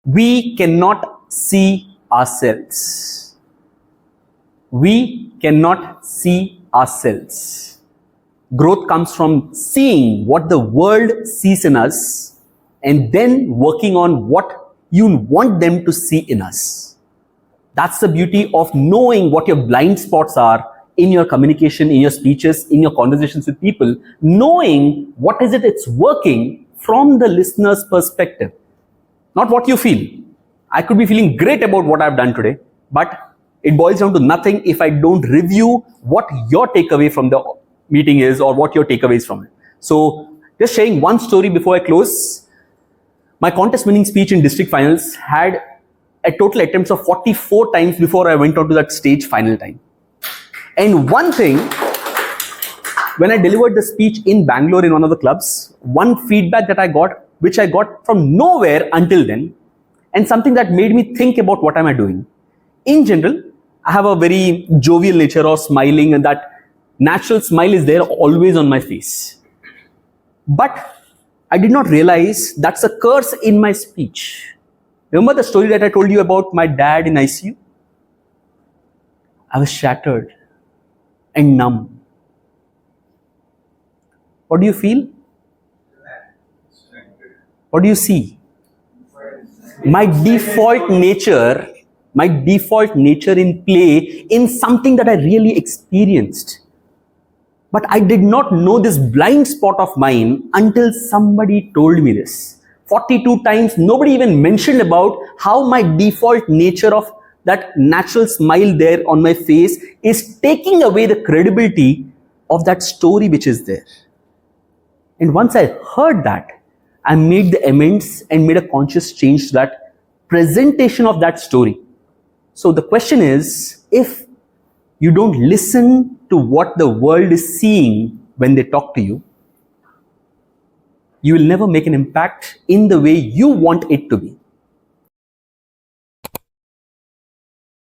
We cannot see ourselves. We cannot see ourselves. Growth comes from seeing what the world sees in us and then working on what you want them to see in us. That's the beauty of knowing what your blind spots are in your communication, in your speeches, in your conversations with people, knowing what is it it's working from the listener's perspective, not what you feel. I could be feeling great about what I've done today, but it boils down to nothing if I don't review what your takeaway from the meeting is or what your takeaway is from it. So just sharing one story before I close. My contest winning speech in district finals had a total attempts of 44 times before I went onto that stage final time. And one thing, when I delivered the speech in Bangalore in one of the clubs, one feedback that I got, which I got from nowhere until then, and something that made me think about what am I doing. In general, I have a very jovial nature of smiling, and that natural smile is there always on my face. But I did not realize that's a curse in my speech. Remember the story that I told you about my dad in ICU? I was shattered and numb. What do you feel? What do you see? My default nature in play in something that I really experienced. But I did not know this blind spot of mine until somebody told me this. 42 times, nobody even mentioned about how my default nature of that natural smile there on my face is taking away the credibility of that story which is there. And once I heard that, I made the amends and made a conscious change to that presentation of that story. So the question is, if you don't listen to what the world is seeing when they talk to you, you will never make an impact in the way you want it to be.